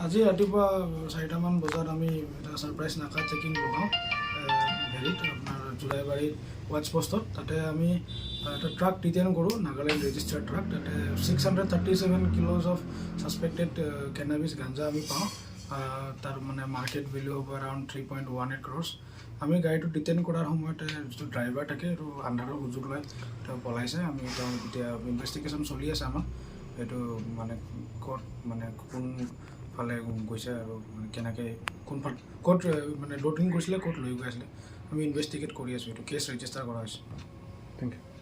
আজি ৰাতিপুৱা 4টামান বজাত আমি এটা ছাৰপ্ৰাইজ নাকা চেকিং লগাওঁ হেৰিত আপোনাৰ জুলাইবাৰী ৱাটছ পষ্টত। তাতে আমি এটা ট্ৰাক ডিটেইন কৰোঁ, নাগালেণ্ড ৰেজিষ্টাৰ্ড ট্ৰাক। তাতে 637 কিলোজ অফ ছাছপেক্টেড কেনাবিছ গাঞ্জা আমি পাওঁ। তাৰ মানে মাৰ্কেট ভেলু হ'ব এৰাউণ্ড 3.18 crores। আমি গাড়ীটো ডিটেইন কৰাৰ সময়তে যিটো ড্ৰাইভাৰ থাকে সেইটো আন্ধাৰৰ সুযোগ লৈ তেওঁ পলাইছে। আমি এতিয়া ইনভেষ্টিগেশ্যন চলি আছে আমাৰ, এইটো মানে ক'ত মানে কোনফালে গৈছে আৰু মানে কেনেকৈ কোনফালে ক'ত মানে লোডিং কৰিছিলে, ক'ত লৈ গৈ আছিলে, আমি ইনভেষ্টিগেট কৰি আছোঁ। এইটো কেছ ৰেজিষ্টাৰ কৰা হৈছে। Thank U.